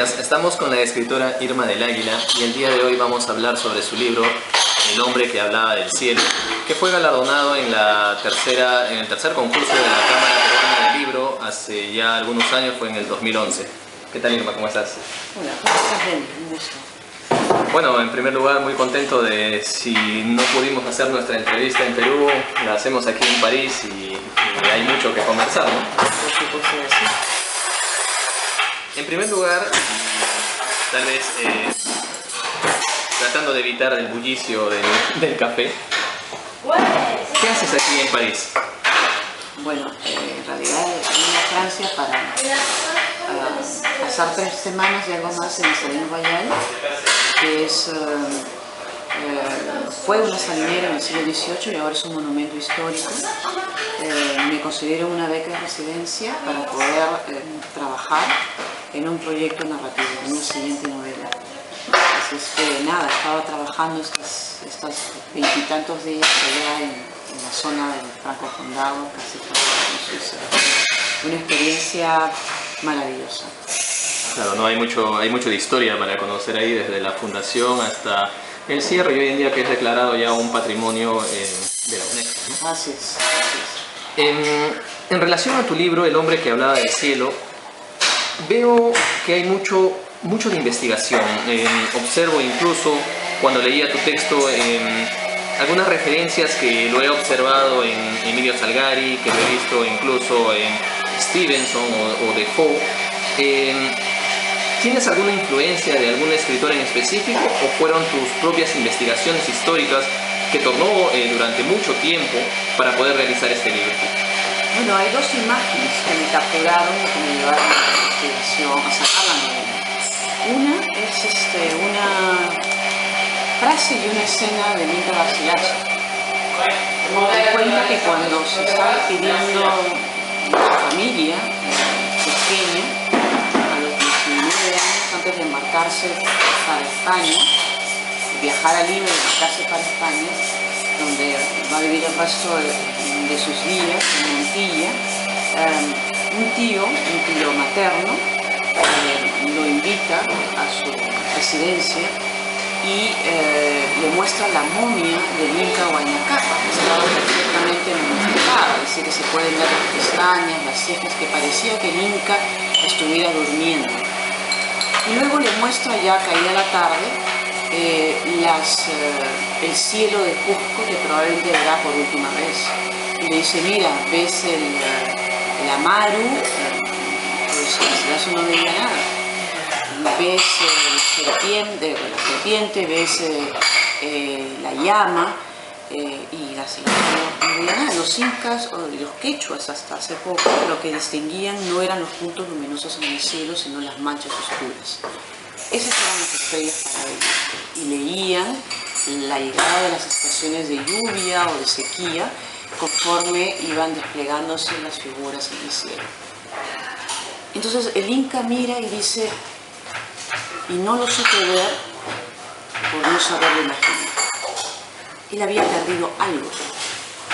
días, estamos con la escritora Irma del Águila y el día de hoy vamos a hablar sobre su libro El hombre que hablaba del cielo, que fue galardonado en el tercer concurso de la Cámara Peruana del Libro hace ya algunos años, fue en el 2011. ¿Qué tal, Irma? ¿Cómo estás? Hola, ¿cómo estás? Bien, un gusto. Bueno, en primer lugar, muy contento de si no pudimos hacer nuestra entrevista en Perú, la hacemos aquí en París y hay mucho que conversar, ¿no? Por supuesto que sí. En primer lugar, tal vez tratando de evitar el bullicio del café, ¿qué haces aquí en París? Bueno, en realidad vine a Francia para pasar 3 semanas y algo más en el Salín Royal, que fue una salinera en el siglo XVIII y ahora es un monumento histórico. Me considero una beca de residencia para poder trabajar en un proyecto narrativo, en una siguiente novela. Así es que nada, estaba trabajando estos 20 y tantos días allá en la zona del Franco Condado, casi en Suiza. Una experiencia maravillosa. Claro, no hay mucho de historia para conocer ahí, desde la fundación hasta el cierre, y hoy en día que es declarado ya un patrimonio de la UNESCO, ¿no? Así es. En relación a tu libro, El hombre que hablaba del cielo, veo que hay mucho de investigación. Observo incluso, cuando leía tu texto, algunas referencias que lo he observado en Emilio Salgari, que lo he visto incluso en Stevenson o Defoe. ¿Tienes alguna influencia de algún escritor en específico o fueron tus propias investigaciones históricas que tomó durante mucho tiempo para poder realizar este libro? Bueno, hay 2 imágenes que me capturaron y que me llevaron a la investigación, a sacar la novela. Una es una frase y una escena de Minka Garcilaso. Me cuenta que cuando se estaba pidiendo la familia pequeña, a los 19 años, antes de embarcarse para España, viajar a Lima y embarcarse para España, donde va a vivir el resto de sus días en Montilla, un tío materno, lo invita a su residencia y le muestra la momia de Minka Huayna Cápac, que estaba perfectamente momificada, es decir, que se pueden ver las pestañas, las cejas, que parecía que Minka estuviera durmiendo. Y luego le muestra, ya caída la tarde, el cielo de Cusco, que probablemente verá por última vez. Y le dice, mira, ves el Amaru, pues Garcilaso no veía nada. Ves la serpiente, ves la llama, y Garcilaso no veía nada. Los incas o los quechuas hasta hace poco lo que distinguían no eran los puntos luminosos en el cielo, sino las manchas oscuras. Esas eran las estrellas para ellos, y leían la llegada de las estaciones de lluvia o de sequía conforme iban desplegándose las figuras en el cielo. Entonces el Inca mira y dice, y no lo supe ver por no saberlo imaginar. Él había perdido algo,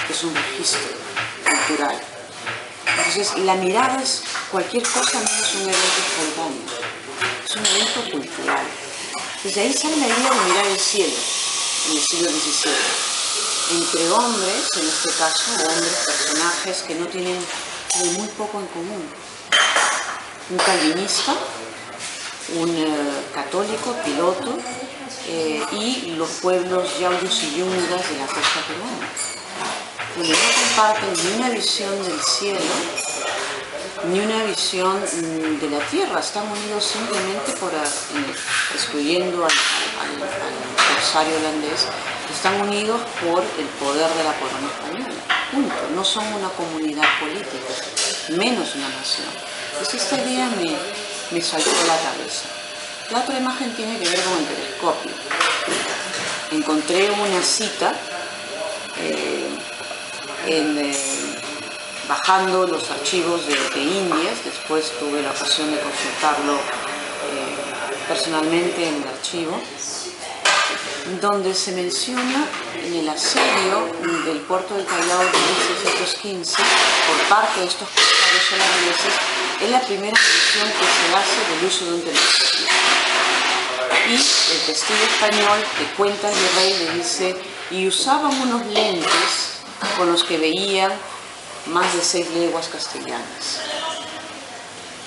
que es un registro cultural. Entonces la mirada es cualquier cosa menos un evento espontáneo. Es un evento cultural. Desde ahí sale la idea de mirar el cielo en el siglo XVII. Entre hombres, en este caso, personajes que no tienen muy poco en común. Un calvinista, un católico, piloto, y los pueblos yauyos y yungas de la costa peruana, donde no comparten ni una visión del cielo, ni una visión de la tierra. Están unidos simplemente excluyendo al corsario holandés, están unidos por el poder de la corona española. Punto. No son una comunidad política, menos una nación. Entonces esta idea me saltó a la cabeza. La otra imagen tiene que ver con el telescopio. Encontré una cita bajando los archivos de Indias. Después tuve la ocasión de consultarlo personalmente en el archivo. donde se menciona en el asedio del puerto del Callao de 1615 por parte de estos corsarios holandeses. Es la primera mención que se hace del uso de un telescopio. Y el testigo español que cuenta el virrey le dice: y usaban unos lentes con los que veían más de 6 leguas castellanas.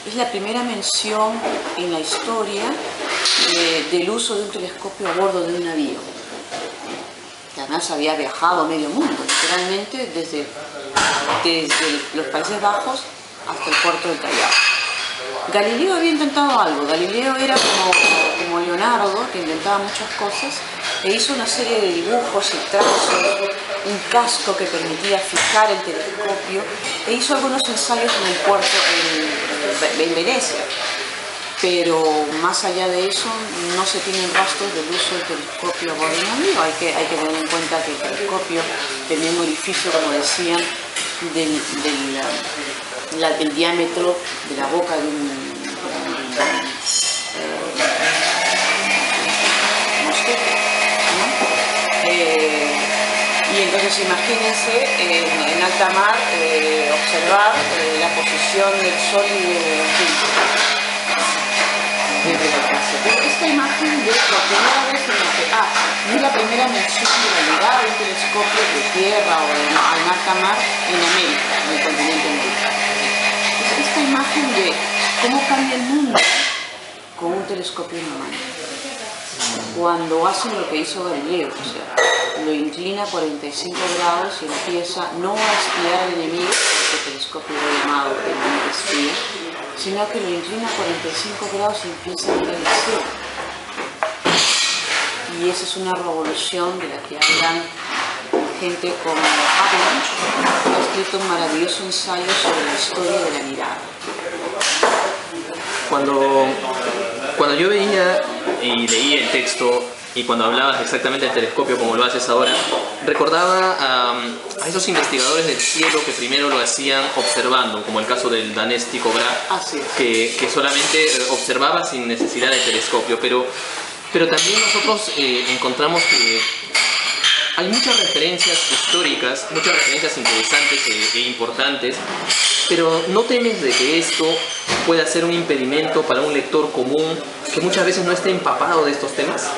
Es la primera mención en la historia del uso de un telescopio a bordo de un navío. Que además había viajado medio mundo, literalmente desde los Países Bajos hasta el puerto del Callao. Galileo había intentado algo. Galileo era como Leonardo, que inventaba muchas cosas, e hizo una serie de dibujos y trazos, un casco que permitía fijar el telescopio, e hizo algunos ensayos en el puerto en Venecia. Pero más allá de eso no se tienen rastros del uso del telescopio a bordo de un navío. Hay que tener en cuenta que el telescopio tenía un orificio, como decían, del diámetro de la boca de un mosquete, ¿no? Y entonces imagínense en alta mar observar la posición del sol y desde la clase. Pero esta imagen de la primera vez en la que no es la primera mención de la llegada de un telescopio de tierra o al alta mar en América, en el continente americano. Esta imagen de cómo cambia el mundo con un telescopio en la mano. Cuando hacen lo que hizo Galileo, o sea, lo inclina 45 grados y empieza no a espiar al enemigo, porque el telescopio era llamado el espía, sino que lo inclina 45 grados y empieza a mirar el cielo. Y esa es una revolución de la que hablan gente como Hubble, que ha escrito un maravilloso ensayo sobre la historia de la mirada. Cuando yo veía y leía el texto y cuando hablabas exactamente del telescopio como lo haces ahora, recordaba a esos investigadores del cielo que primero lo hacían observando, como el caso del danés Tycho Brahe, que solamente observaba sin necesidad de telescopio, pero también nosotros encontramos que hay muchas referencias históricas, muchas referencias interesantes e importantes, pero ¿no temes de que esto pueda ser un impedimento para un lector común que muchas veces no esté empapado de estos temas?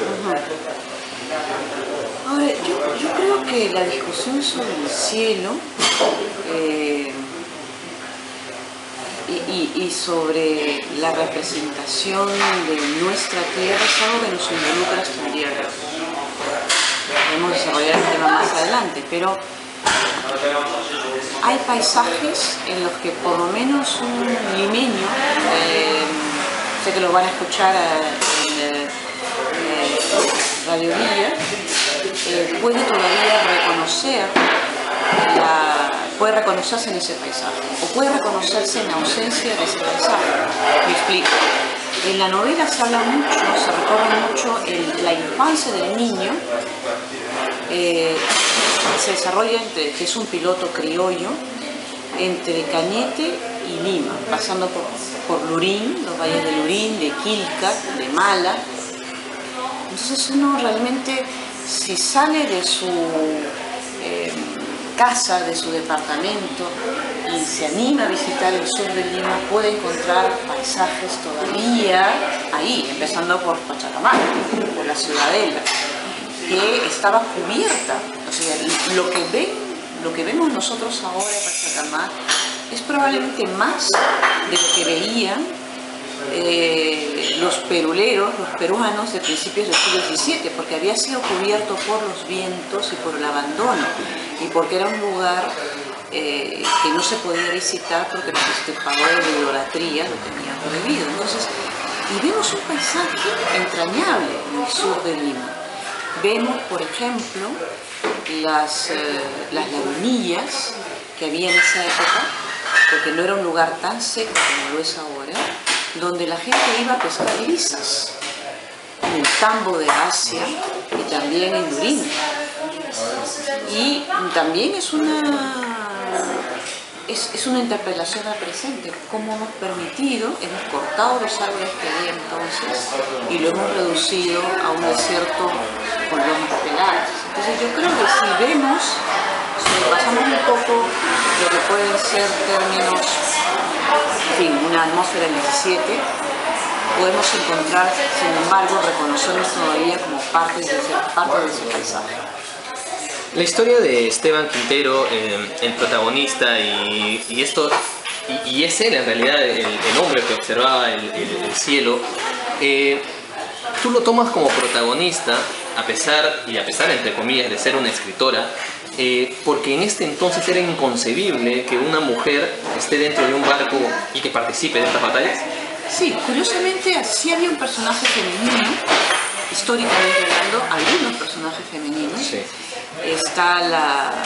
Ahora, yo creo que la discusión sobre el cielo y sobre la representación de nuestra tierra es algo que nos involucra hasta el día de hoy. Podemos desarrollar el tema más adelante, pero hay paisajes en los que por lo menos un limeño, sé que lo van a escuchar en Radio Villa, puede todavía puede reconocerse en ese paisaje, o puede reconocerse en ausencia de ese paisaje. Me explico. En la novela se habla mucho, se recorre mucho la infancia del niño, se desarrolla que es un piloto criollo, entre Cañete y Lima, pasando por Lurín, los valles de Lurín, de Quilca, de Mala. Entonces uno realmente, si sale de su casa, de su departamento, y se anima a visitar el sur de Lima, puede encontrar paisajes todavía ahí, empezando por Pachacamac, por la ciudadela, que estaba cubierta. O sea, lo que vemos nosotros ahora en Pachacamac es probablemente más de lo que veían los peruleros, los peruanos de principios del siglo XVII, porque había sido cubierto por los vientos y por el abandono, y porque era un lugar que no se podía visitar porque los estafadores de idolatría lo tenían prohibido. Entonces, y vemos un paisaje entrañable en el sur de Lima. Vemos, por ejemplo, las lagunillas que había en esa época, porque no era un lugar tan seco como lo es ahora, donde la gente iba a pescar lisas, en el Tambo de Asia y también en Lurín. Y también es una es una interpelación al presente, cómo hemos permitido, hemos cortado los árboles que había entonces y lo hemos reducido a un desierto con lomas peladas. Entonces yo creo que si vemos, si pasamos un poco lo que pueden ser términos, en fin, una atmósfera 17, podemos encontrar, sin embargo, reconocernos todavía como parte de ese paisaje. La historia de Esteban Quintero, el protagonista, y es él en realidad el hombre que observaba el cielo, tú lo tomas como protagonista, a pesar entre comillas de ser una escritora, porque en este entonces era inconcebible que una mujer esté dentro de un barco y que participe de estas batallas. Sí, curiosamente sí había un personaje femenino, históricamente hablando, algunos personajes femeninos. Sí. Está la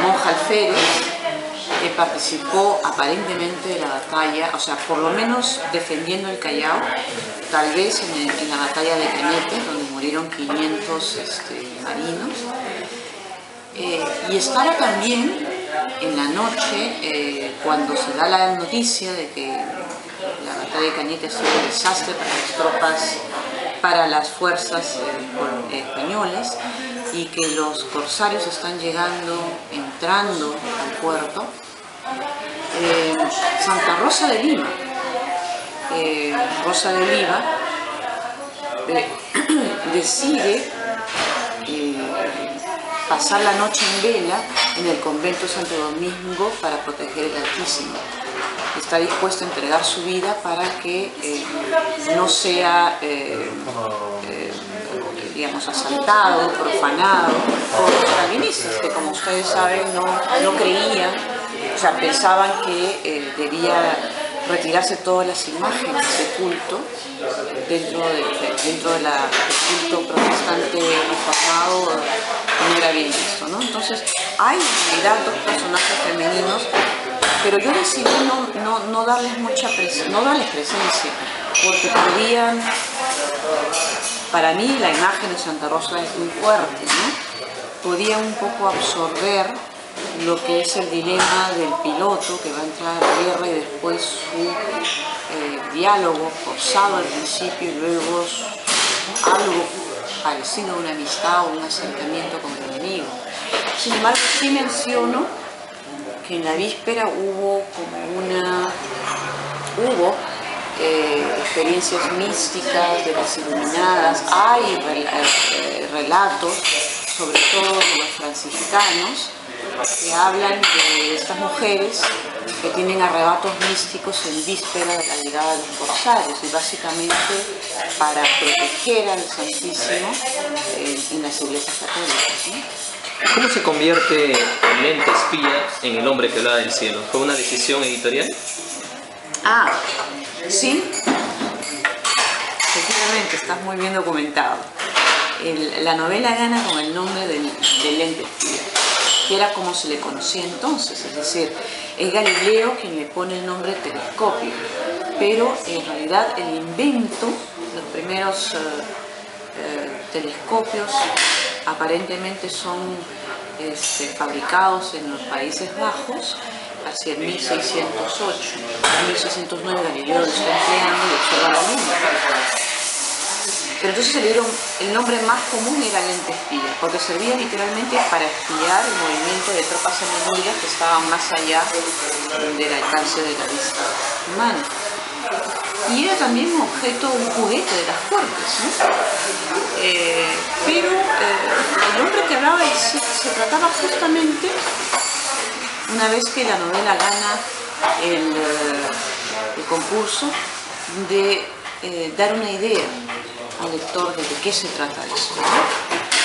monja alférez, que participó aparentemente de la batalla, o sea, por lo menos defendiendo el Callao, tal vez en la batalla de Cañete, donde murieron 500 marinos. Y estaba también en la noche, cuando se da la noticia de que la batalla de Cañete ha sido un desastre para las tropas, para las fuerzas españolas, y que los corsarios están entrando al puerto. Santa Rosa de Lima, decide pasar la noche en vela en el convento de Santo Domingo para proteger el Altísimo. Está dispuesta a entregar su vida para que no sea digamos, asaltado, profanado por los calvinistas, que como ustedes saben no creían, o sea, pensaban que debía retirarse todas las imágenes de culto dentro del culto protestante reformado, no era bien visto, ¿no? Entonces hay en realidad dos personajes femeninos, pero yo decidí no darles presencia, porque podían, para mí la imagen de Santa Rosa es muy fuerte, ¿no? Podía un poco absorber lo que es el dilema del piloto que va a entrar a la guerra y después su diálogo forzado al principio y luego algo parecido a una amistad o un acercamiento con el enemigo. Sin embargo, sí menciono que en la víspera hubo experiencias místicas de las iluminadas, hay relatos, sobre todo de los franciscanos, que hablan de estas mujeres que tienen arrebatos místicos en víspera de la llegada de los corsarios, y básicamente para proteger al Santísimo en las iglesias católicas, ¿no? ¿Cómo se convierte el lente espía en el hombre que hablaba del cielo? ¿Fue una decisión editorial? Sí, efectivamente, estás muy bien documentado. La novela gana con el nombre del lente espía, que era como se le conocía entonces, es decir, es Galileo quien le pone el nombre telescopio, pero en realidad el invento, los primeros telescopios aparentemente son fabricados en los Países Bajos hacia el 1608. En 1609 Galileo lo está empleando y observa la luna. Pero entonces el nombre más común era lente espía, porque servía literalmente para espiar el movimiento de tropas enemigas que estaban más allá del alcance de la vista humana. Y era también un juguete de las cortes, ¿no? Pero el hombre que hablaba se trataba justamente, una vez que la novela gana el concurso, de dar una idea al lector de qué se trata eso, ¿no?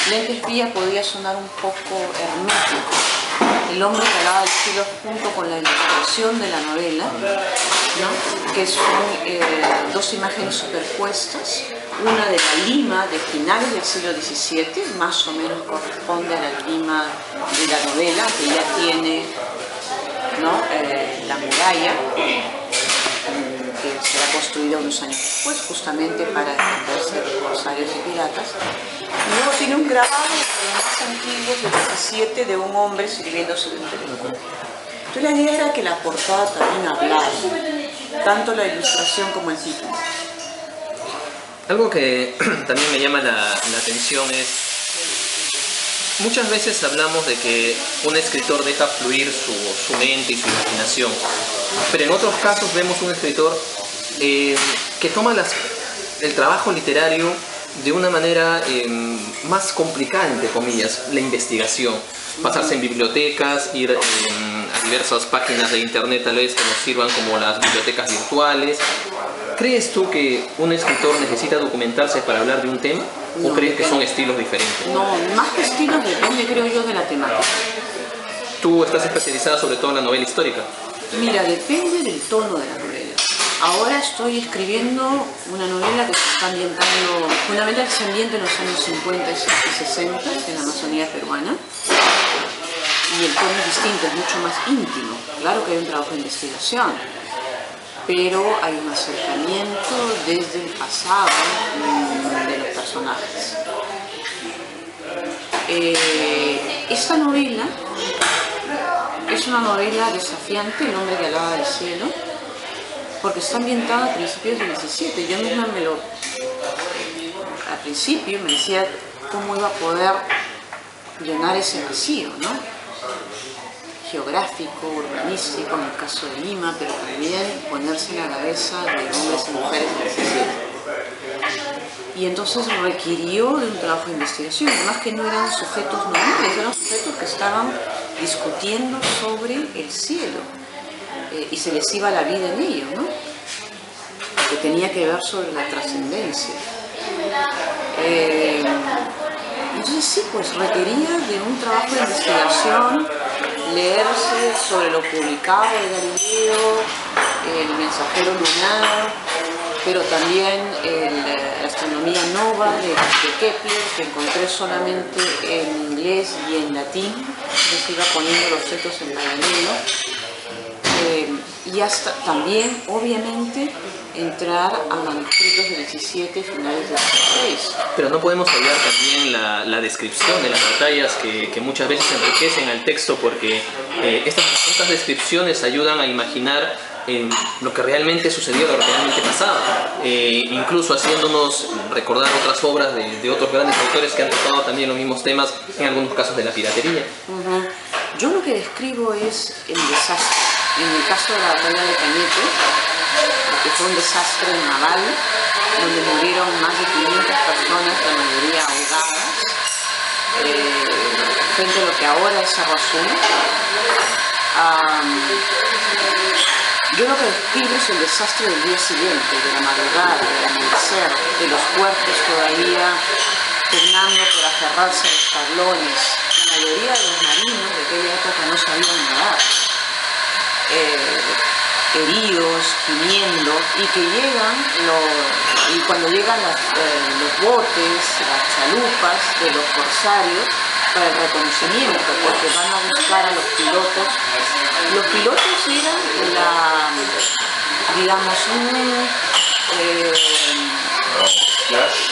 Lente espía podía sonar un poco hermético. El hombre que hablaba del cielo, junto con la ilustración de la novela, ¿no? Que son dos imágenes superpuestas, una de la Lima de finales del siglo XVII, más o menos corresponde a la Lima de la novela, que ya tiene, ¿no? La muralla que será construida unos años después, justamente para defenderse de los corsarios y piratas. Y luego tiene un grabado de los más antiguos del 17 de un hombre sirviéndose de un teléfono. Entonces la idea era que la portada también hablara, tanto la ilustración como el título. Algo que también me llama la atención es, muchas veces hablamos de que un escritor deja fluir su mente y su imaginación, pero en otros casos vemos un escritor que toma el trabajo literario de una manera más complicada, entre comillas, la investigación. Pasarse en bibliotecas, ir a diversas páginas de internet tal vez que nos sirvan como las bibliotecas virtuales. ¿Crees tú que un escritor necesita documentarse para hablar de un tema? ¿O crees que son estilos diferentes? No, más que estilos depende, creo yo, de la temática. Tú estás especializada sobre todo en la novela histórica. Mira, depende del tono de la novela. Ahora estoy escribiendo una novela que se está ambientando, una novela que se ambienta en los años 50 y 60 en la Amazonía peruana. Y el tono es distinto, es mucho más íntimo. Claro que hay un trabajo de investigación, pero hay un acercamiento desde el pasado de los personajes. Esta novela es una novela desafiante, El hombre que hablaba del cielo, porque está ambientada a principios del 17. Yo misma al principio me decía cómo iba a poder llenar ese vacío, ¿no? Geográfico, urbanístico, en el caso de Lima, pero también ponerse en la cabeza de hombres y mujeres del 17. Y entonces requirió de un trabajo de investigación, además que no eran sujetos normales, eran sujetos que estaban discutiendo sobre el cielo, y se les iba la vida en ello, ¿no? Que tenía que ver sobre la trascendencia. Entonces sí, pues requería de un trabajo de investigación, leerse sobre lo publicado de Galileo, el mensajero lunar, pero también la astronomía nova de Kepler, que encontré solamente en inglés y en latín, les iba poniendo los textos en paralelo. Y hasta también, obviamente, entrar a manuscritos del 17 y finales del 16. Pero no podemos olvidar también la descripción de las batallas que muchas veces enriquecen al texto, porque estas descripciones ayudan a imaginar lo que realmente sucedió, lo que realmente pasaba, incluso haciéndonos recordar otras obras de otros grandes autores que han tocado también los mismos temas, en algunos casos de la piratería. Yo lo que describo es el desastre. En el caso de la batalla de Cañete, que fue un desastre naval, donde murieron más de 500 personas, la mayoría ahogadas, frente a lo que ahora es Cerro Azul. Yo lo que describo es el desastre del día siguiente, de la madrugada, del amanecer, de los cuerpos todavía pugando por aferrarse a los tablones. La mayoría de los marinos de aquella época no sabían nadar. Heridos, gimiendo, y que llegan, y cuando llegan los botes, las chalupas de los corsarios para el reconocimiento, porque van a buscar a los pilotos. Los pilotos eran digamos,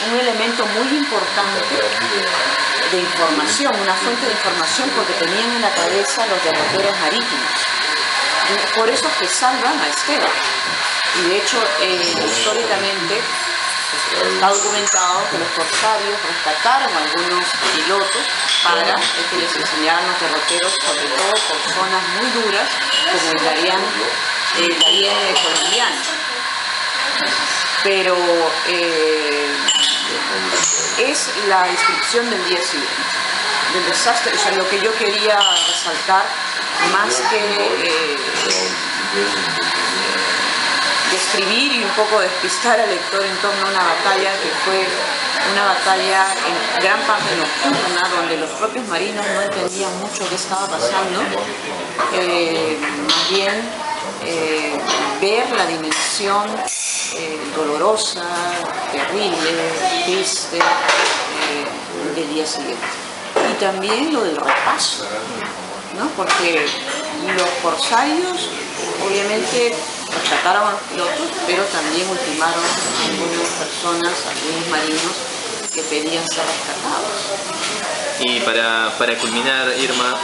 un elemento muy importante de información, una fuente de información, porque tenían en la cabeza los derroteros marítimos. Por eso que salvan a Esteban. Y de hecho, históricamente está documentado que los corsarios rescataron a algunos pilotos para que les enseñaran los derroteros, sobre todo por zonas muy duras, como el Darién colombiano. Pero es la descripción del día siguiente, del desastre. O sea, lo que yo quería resaltar, más que describir y un poco despistar al lector en torno a una batalla que fue una batalla en gran parte nocturna, donde los propios marinos no entendían mucho qué estaba pasando, más bien ver la dimensión dolorosa, terrible, triste del día siguiente. Y también lo del repaso, ¿no? Porque los corsarios obviamente rescataron a los pilotos, pero también ultimaron a algunas personas, a algunos marinos que pedían ser rescatados. Y para culminar, Irma,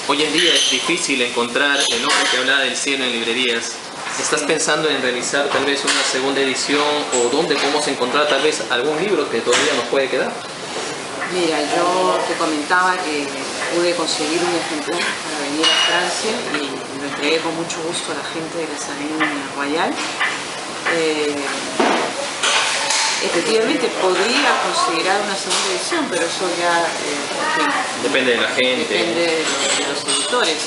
hoy en día es difícil encontrar el nombre que hablaba del cielo en librerías. ¿Estás pensando en realizar tal vez una segunda edición o dónde podemos encontrar tal vez algún libro que todavía nos puede quedar? Mira, yo te comentaba que pude conseguir un ejemplar para venir a Francia y lo entregué con mucho gusto a la gente de la Academia Royal. Efectivamente podría considerar una segunda edición, pero eso ya depende de la gente. Depende de los editores,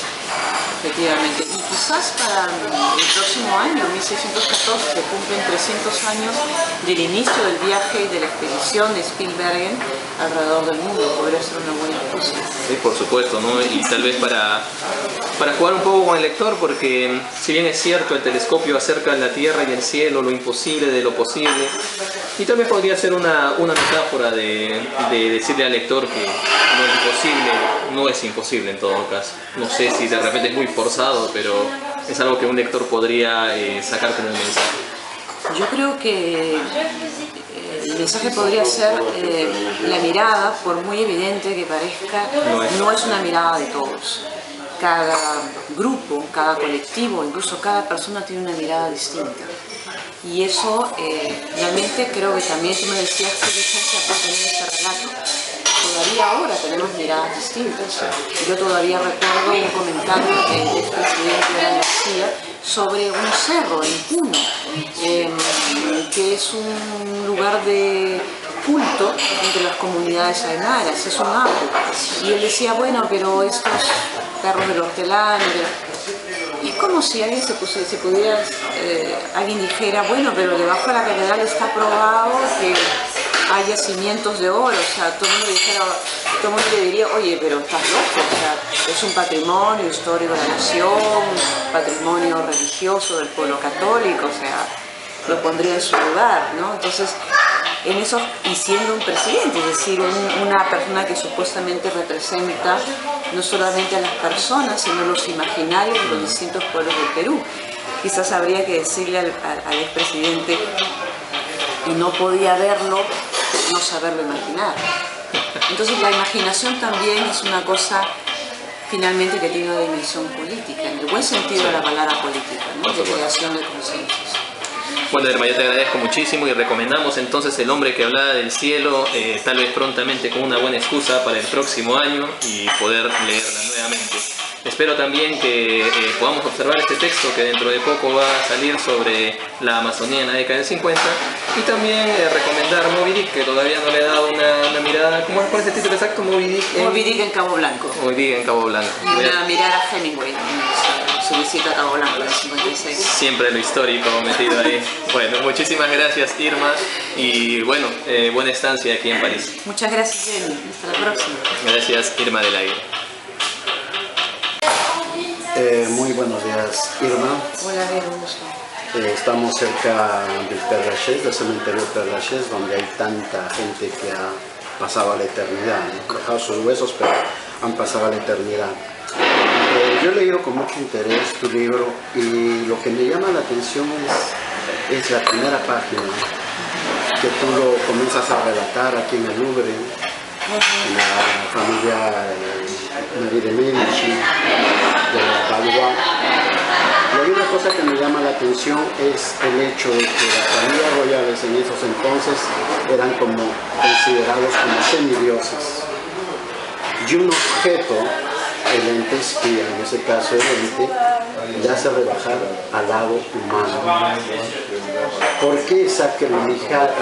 efectivamente. Y quizás para el próximo año, 1614, se cumplen 300 años del inicio del viaje y de la expedición de Spielberg alrededor del mundo. Podría ser una buena cosa. Sí, por supuesto, ¿no? Y tal vez para jugar un poco con el lector, porque si bien es cierto, el telescopio acerca la Tierra y el cielo, lo imposible de lo posible, y tal vez podría ser una metáfora de decirle al lector que lo imposible no es imposible en todo caso. No sé si de repente es muy forzado, pero es algo que un lector podría sacar como un mensaje. Yo creo que el mensaje podría ser la mirada, por muy evidente que parezca, no es una mirada de todos. Cada grupo, cada colectivo, incluso cada persona tiene una mirada distinta. Y eso realmente creo que también tú me decías que licencia por tener ese relato. Todavía ahora tenemos miradas distintas. Yo todavía recuerdo un comentario del expresidente de García sobre un cerro en Puno, que es un lugar de culto entre las comunidades aymaras, es un apu. Y él decía, bueno, pero estos perros del hortelano, y es como si alguien se pudiera, alguien dijera, bueno, pero debajo de la catedral está probado que hay yacimientos de oro, o sea, todo el mundo dijera, todo el mundo le diría, oye, pero estás loco, o sea, es un patrimonio histórico de la nación, patrimonio religioso del pueblo católico, o sea, lo pondría en su lugar, ¿no? Entonces, en eso, y siendo un presidente, es decir, una persona que supuestamente representa no solamente a las personas, sino los imaginarios de los distintos pueblos del Perú. Quizás habría que decirle al expresidente, y no podía verlo, no saberlo imaginar. Entonces la imaginación también es una cosa finalmente que tiene una dimensión política, en el buen sentido de la palabra política, ¿no? De creación de conciencias. Bueno, Irma, yo te agradezco muchísimo y recomendamos entonces El hombre que hablaba del cielo, tal vez prontamente con una buena excusa para el próximo año y poder leerla nuevamente. Espero también que podamos observar este texto que dentro de poco va a salir sobre la Amazonía en la década del 50 y también recomendar Moby Dick, que todavía no le he dado una mirada. ¿Cuál es el título exacto? Moby Dick en Cabo Blanco. Moby Dick en Cabo Blanco. Y una mirada a Hemingway, su visita a Cabo Blanco en el 56. Siempre lo histórico metido ahí. Bueno, muchísimas gracias, Irma, y bueno, buena estancia aquí en París. Muchas gracias, Jenny. Hasta la próxima. Gracias, Irma del Aire. Muy buenos días, Irma. Hola, bien, estamos cerca del Père Lachaise, del cementerio Père Lachaise, donde hay tanta gente que ha pasado a la eternidad, han dejado sus huesos, pero han pasado a la eternidad. Yo he leído con mucho interés tu libro y lo que me llama la atención es la primera página, que tú lo comienzas a relatar aquí en el Louvre, la familia Marie de Medici, de los Valois. Y hay una cosa que me llama la atención, es el hecho de que las familias royales en esos entonces eran como considerados como semidioses. Y un objeto, el ente espía, en ese caso el ente, ya se rebajar al lado humano. ¿Por qué sacrificar,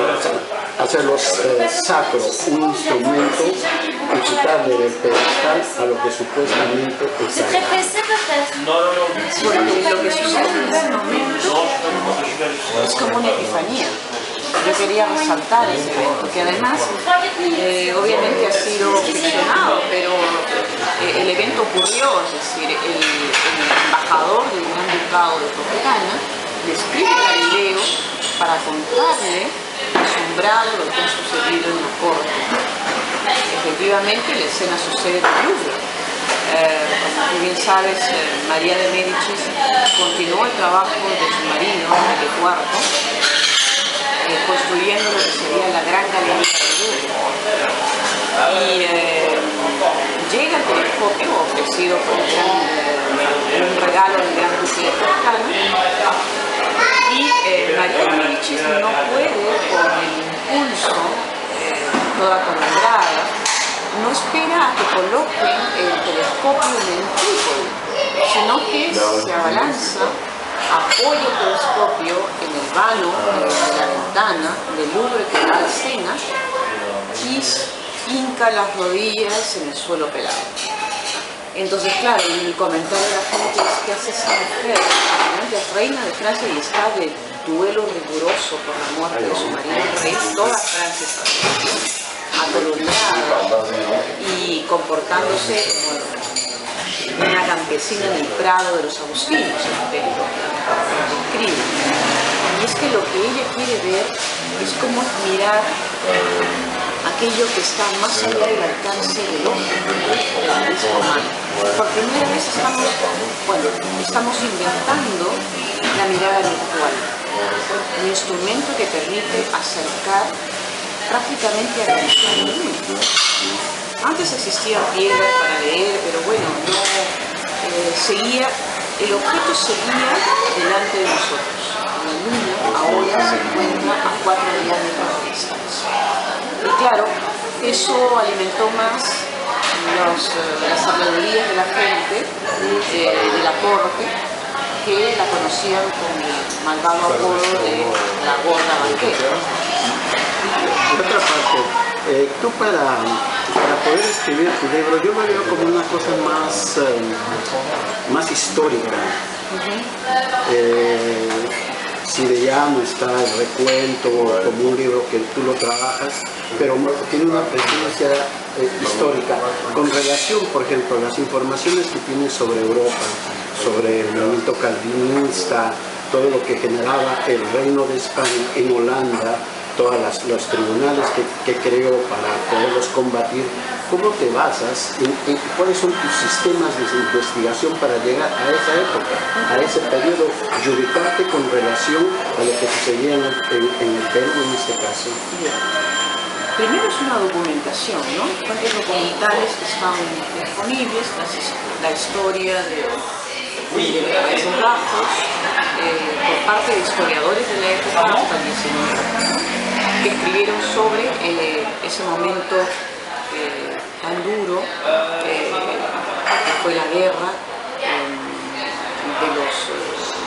hacerlo sacro, un instrumento, y quitarle del pedestal a lo que supuestamente es sacro? Porque lo que sucede en ese momento es como una epifanía. Yo quería resaltar ese evento, que además obviamente ha sido ficcionado, pero el evento ocurrió, es decir, el embajador del Gran Ducado de Toscana le escribe a Galileo para contarle, asombrado, lo que ha sucedido en la corte. Efectivamente, la escena sucede en el Louvre. Como tú bien sabes, María de Médicis continuó el trabajo de su marido, Enrique IV, construyendo lo que sería la Gran Galería del Louvre. Y llega el telescopio ofrecido por un regalo del Gran Duque de Toscana, y María de Médicis no puede, por el impulso, toda condenada, no espera a que coloquen el telescopio en el trípode, sino que se abalanza, apoya el telescopio en el vano de la ventana del Louvre que da al Sena y hinca las rodillas en el suelo pelado. Entonces, claro, el comentario de la gente es: ¿qué hace esa mujer? Es reina de Francia y está de duelo riguroso por la muerte de su marido, el rey. Toda Francia está atolondrada y comportándose como una campesina en el prado de los agustinos, en el texto que escribe. Y es que lo que ella quiere ver es cómo admirar aquello que está más allá del alcance del ojo, del vista humano. Por primera vez estamos inventando la mirada virtual, un instrumento que permite acercar prácticamente a la visión del mundo. Antes existían piedras para leer, pero bueno, el objeto seguía delante de nosotros. La luna ahora se encuentra a 4 diámetros de distancia. Y claro, eso alimentó más las habladurías de la gente, de la corte, que la conocían con el malvado apodo de la gorda banquera. Por otra parte, tú para poder escribir tu libro, yo lo veo como una cosa más histórica. Si de llamo está el recuento como un libro que tú lo trabajas, pero tiene una presencia histórica con relación, por ejemplo, a las informaciones que tienes sobre Europa, sobre el movimiento calvinista, todo lo que generaba el Reino de España en Holanda, todos los tribunales que creó para poderlos combatir. ¿Cómo te basas en cuáles son tus sistemas de investigación para llegar a esa época, a ese periodo, y ubicarte con relación a lo que sucedía en el Perú en este caso? Primero es una documentación, ¿no? Cuántos documentales que están disponibles, la historia de los Países Bajos, por parte de historiadores de la época hasta el 19, que escribieron sobre ese momento tan duro que fue la guerra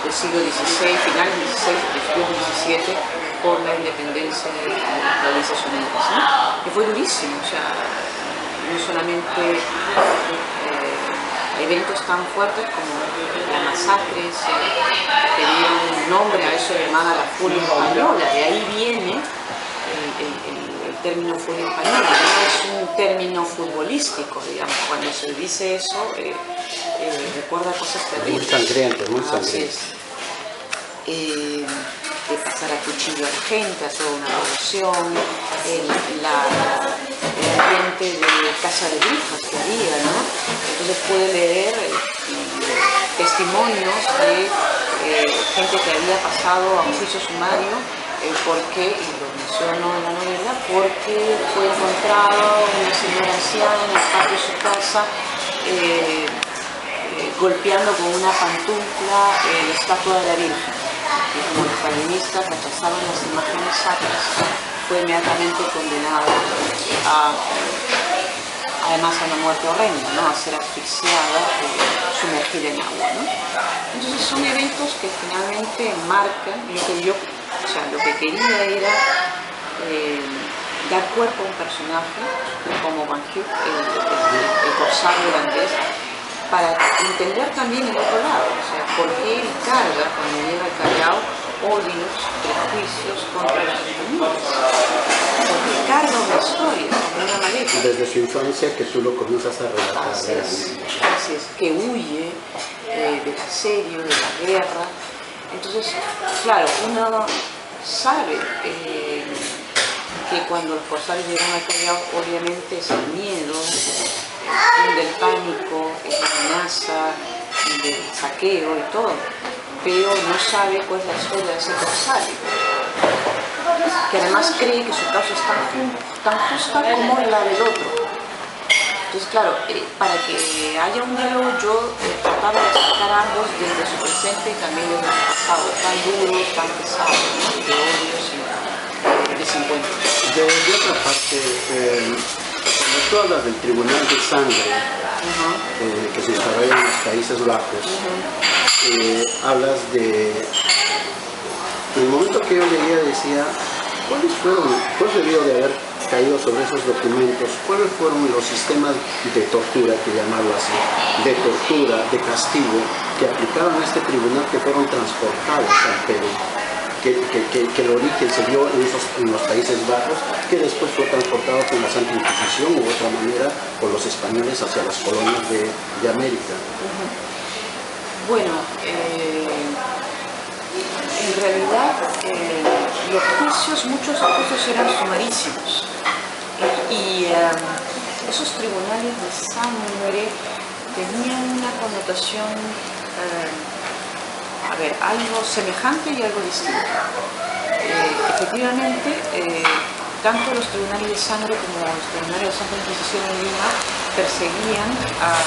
del siglo XVI, final del XVI, principios del XVII, por la independencia de las Provincias Unidas, ¿no? Que fue durísimo, o sea, no solamente eventos tan fuertes como la masacre que dieron nombre a eso llamada la furia española, de ahí viene el término furia española, no es un término futbolístico, digamos, cuando se dice eso recuerda cosas terribles. Muy sangriento, muy sangriento. De pasar a cuchillo a la gente, a toda una revolución, el ambiente de casa de brujas que había, ¿no? Entonces puede leer testimonios de gente que había pasado a un juicio sumario, porque, y lo menciono en la novela, porque fue encontrado una señora anciana en el patio de su casa golpeando con una pantufla la estatua de la Virgen. Y como los calvinistas rechazaban las imágenes sacras, fue inmediatamente condenado además a una muerte horrenda, ¿no? A ser asfixiada, sumergida en agua, ¿no? Entonces son eventos que finalmente marcan lo que quería era dar cuerpo a un personaje como Van Gogh, el corsario holandés, para entender también el otro lado, o sea, por qué él carga, cuando llega al Callao, odios, prejuicios contra los españoles. Porque carga una historia, una maleta. Desde su infancia que tú lo comienzas a relatar. Así es, que huye del asedio, de la guerra. Entonces, claro, uno sabe que cuando los corsarios llegan al Callao, obviamente es el miedo, el pánico, es la amenaza, del saqueo y todo, pero no sabe cuál es la historia de ese corsario, que además cree que su causa es tan justa como la del otro. Entonces, claro, para que haya un diálogo yo trataba de sacar a ambos desde su presente y también desde su pasado, tan duro, tan pesado, ¿no? De odios y desencuentros. De otra parte, cuando tú hablas del Tribunal de Sangre, que se desarrolla en los Países Bajos, hablas de... En el momento que yo leía decía, ¿cuál debió de haber caído sobre esos documentos? ¿Cuáles fueron los sistemas de tortura, que llamarlo así, de tortura, de castigo, que aplicaron a este tribunal, que fueron transportados al Perú? Que el origen se dio en los Países Bajos, que después fue transportado con la Santa Inquisición u otra manera por los españoles hacia las colonias de América. Bueno, en realidad los juicios, muchos juicios eran sumarísimos y esos tribunales de sangre tenían una connotación algo semejante y algo distinto. Efectivamente, tanto los tribunales de sangre como los tribunales de Santa Inquisición en Lima perseguían a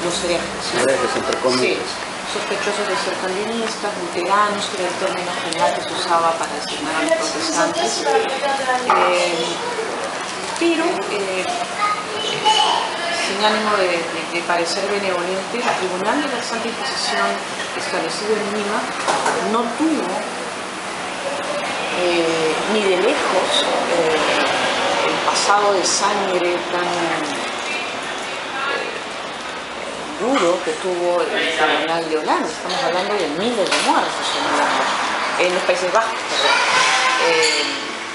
los herejes. Herejes, entre comillas. Sí, sospechosos de ser calvinistas, luteranos, que era el término general que se usaba para designar a los protestantes. Pero sin ánimo de parecer benevolente, el Tribunal de la Santa Inquisición establecido en Lima no tuvo ni de lejos el pasado de sangre tan duro que tuvo el Tribunal de Holanda. Estamos hablando de miles de muertos en los Países Bajos.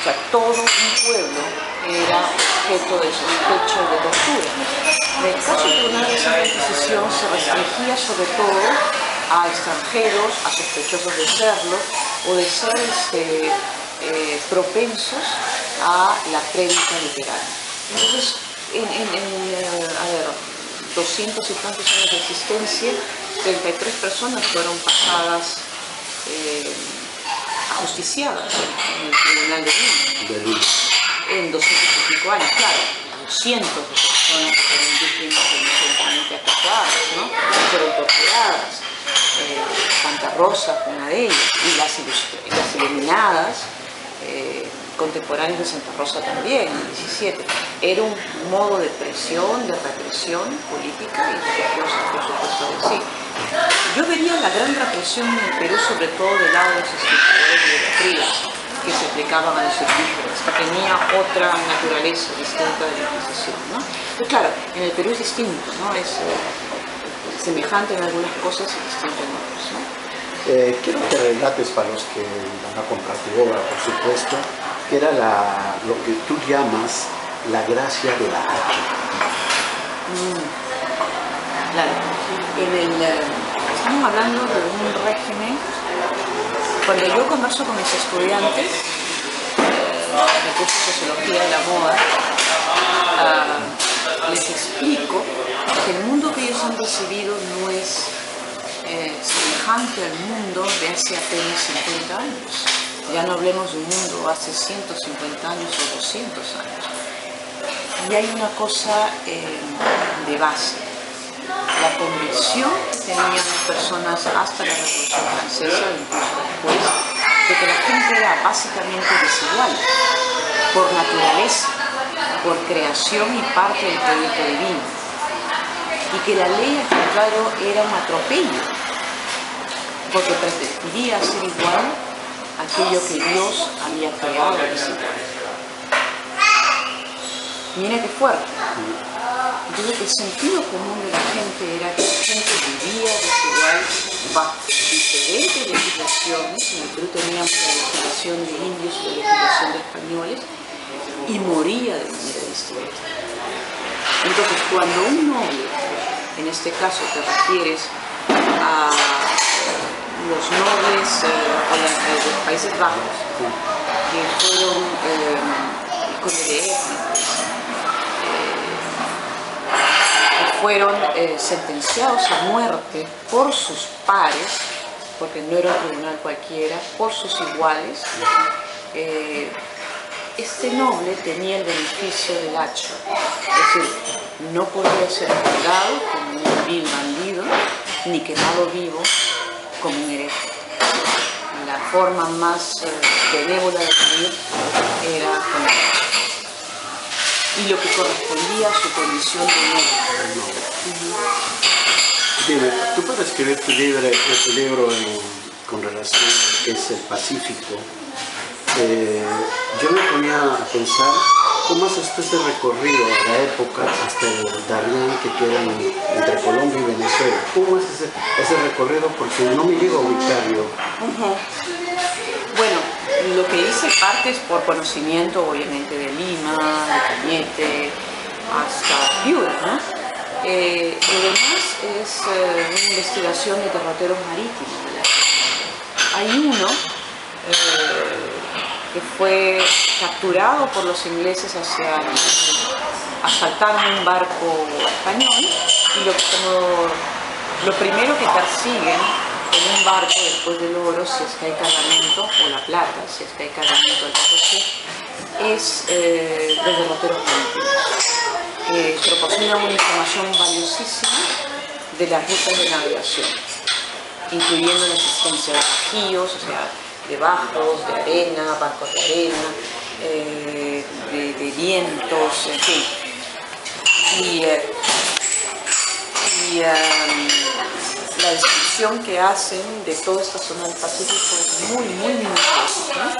O sea, todo un pueblo era objeto de sospecha y de tortura. En el caso del Tribunal de Santa Inquisición se restringía sobre todo a extranjeros, a sospechosos de serlo o de ser propensos a la prédica literaria. Entonces, en 200 y tantos años de existencia, 33 personas fueron pasadas ajusticiadas en el Tribunal de Lima. En 205 años, claro, cientos de personas que fueron víctimas inocentemente acusadas, ¿no? Fueron torturadas. Santa Rosa fue una de ellas, y las iluminadas contemporáneas de Santa Rosa también, en el 17. Era un modo de presión, de represión política y religiosa, por supuesto de sí. Yo vería la gran represión en el Perú, sobre todo del lado de los escritores y de los escribas, que se aplicaban a los indígenas, que tenía otra naturaleza distinta de la Inquisición, ¿no? Pero claro, en el Perú es distinto, ¿no? Es semejante en algunas cosas y distinto en otras, ¿no? Quiero que relates, para los que van a comprar tu obra, por supuesto, que era lo que tú llamas la gracia de la H. Claro. Estamos hablando de un régimen. Cuando yo converso con mis estudiantes de curso de Sociología de la Moda, les explico que el mundo que ellos han recibido no es semejante al mundo de hace apenas 50 años. Ya no hablemos de un mundo hace 150 años o 200 años. Y hay una cosa de base. La convicción que tenían las personas hasta la Revolución Francesa, incluso después, de que la gente era básicamente desigual, por naturaleza, por creación y parte del proyecto divino. Y que la ley, al contrario, era un atropello, porque pretendía hacer igual aquello que Dios había creado desigual. Mira qué fuerte. Entonces, el sentido común de la gente era que la gente vivía desigual bajo diferentes legislaciones. En el Perú teníamos la legislación de indios y la legislación de españoles, y moría de manera distinta. Entonces, cuando un noble, en este caso te refieres a los nobles de los Países Bajos, que fueron el conde de Egmond, que fueron sentenciados a muerte por sus pares, porque no era un tribunal cualquiera, por sus iguales. Este noble tenía el beneficio del hacho, es decir, no podía ser juzgado como un vil bandido, ni quemado vivo como un hereje. La forma más benévola de morir era con el hacho, y lo que correspondía a su condición de noble. Dime, ¿tú puedes escribir tu libro con relación a qué es el Pacífico? Yo me ponía a pensar cómo haces este recorrido a la época hasta el Darién que queda entre Colombia y Venezuela. ¿Cómo haces ese recorrido? Porque no me llego a ubicar yo. Bueno, lo que hice parte es por conocimiento, obviamente, de Lima, de Cañete, hasta Piura, ¿no? Lo demás es una investigación de derroteros marítimos. Hay uno que fue capturado por los ingleses asaltaron un barco español, y lo primero que persiguen en un barco después del oro, si es que hay cargamento, o la plata, si es que hay cargamento al potosí, es los derroteros marítimos. Proporciona una información valiosísima de las rutas de navegación, incluyendo la existencia de bajíos, o sea, de bajos, de arena, bancos de arena, de vientos, en fin. La descripción que hacen de toda esta zona del Pacífico es muy, muy minuciosa, ¿no?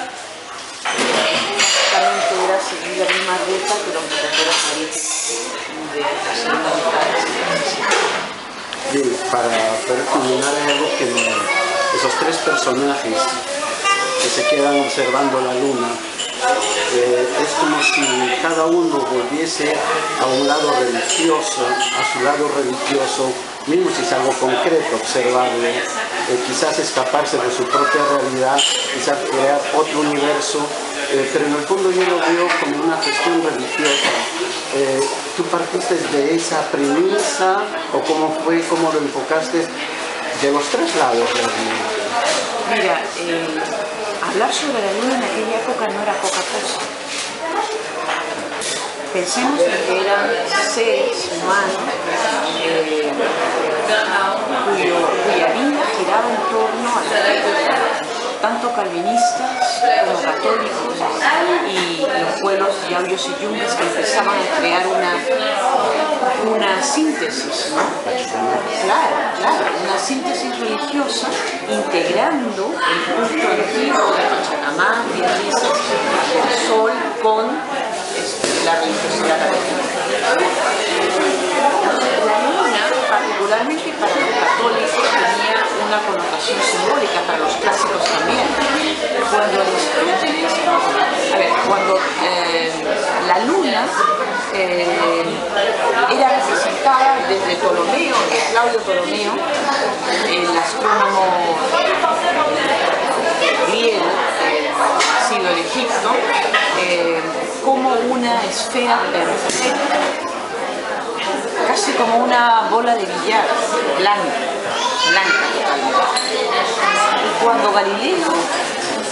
Básicamente era seguir la misma ruta que los derroteros marítimos de la segunda mitad del siglo XVII. Bien, para poder culminar hay algo que esos tres personajes que se quedan observando la luna, es como si cada uno volviese a un lado religioso, a su lado religioso, mismo si es algo concreto, observable, quizás escaparse de su propia realidad, quizás crear otro universo, pero en el fondo yo lo veo como una cuestión religiosa. ¿Tú partiste de esa premisa o cómo fue, cómo lo enfocaste de los tres lados realmente? Mira, hablar sobre la luna en aquella época no era poca cosa. Pensemos en que eran seres humanos cuya vida giraba en torno a la Tierra, tanto calvinistas como católicos, y los pueblos yauyos y yumbes que empezaban a crear una síntesis, ¿no? Claro, una síntesis religiosa integrando el culto antiguo de Pachamama, del sol, con la religiosidad católica. La luna, particularmente para los católicos, tenía una connotación simbólica, para los clásicos también. Cuando la luna era representada desde Ptolomeo, de Claudio Ptolomeo, el astrónomo griego, nacido en Egipto, como una esfera perfecta, casi como una bola de billar, blanca totalmente. Y cuando Galileo,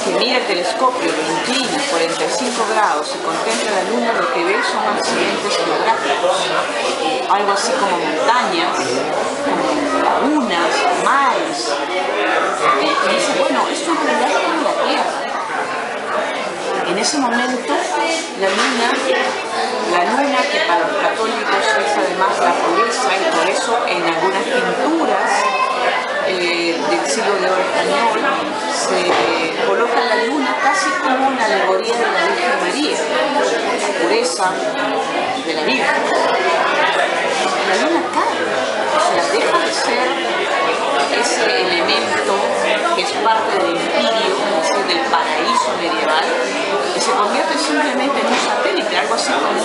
que mira el telescopio, lo inclina 45 grados y contempla la luna, lo que ve son accidentes geográficos, algo así como montañas, como lagunas, mares. Y dice, bueno, esto en realidad es como la Tierra. En ese momento, la luna que para los católicos es además la pureza, y por eso en algunas pinturas del siglo de oro español se coloca la luna casi como una alegoría de la Virgen María, la pureza de la Virgen. La luna cae, o sea, deja de ser ese elemento que es parte del imperio, es decir, del paraíso medieval, que se convierte simplemente en un satélite, algo así como un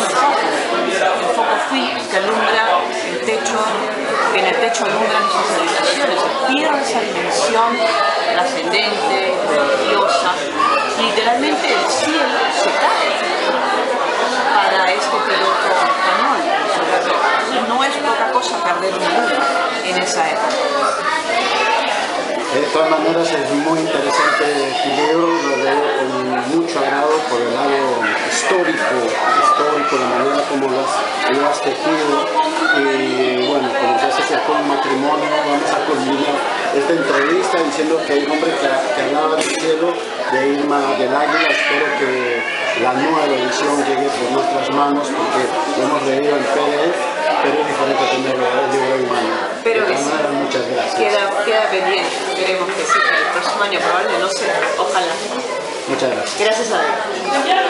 foco fijo que alumbra el techo, que en el techo alumbra nuestras habitaciones. Pierde esa dimensión trascendente, religiosa, literalmente el cielo se cae para este piloto español, sobre todo. Entonces no es poca cosa perder una vida en esa época. De todas maneras es muy interesante tu libro, lo leo con mucho agrado por el lado histórico, de manera como lo has tejido. Y bueno, como ya se acercó el matrimonio, vamos a culminar esta entrevista diciendo que hay un hombre que hablaba del cielo, de Irma del Águila. Espero que la nueva edición llegue por nuestras manos, porque lo hemos leído en PDF, pero es diferente tenerlo en libro en mano. Pero que sí. Muchas gracias. Queda pendiente, esperemos que sí, que el próximo año probablemente, no sé, ojalá. Muchas gracias. Gracias a Dios.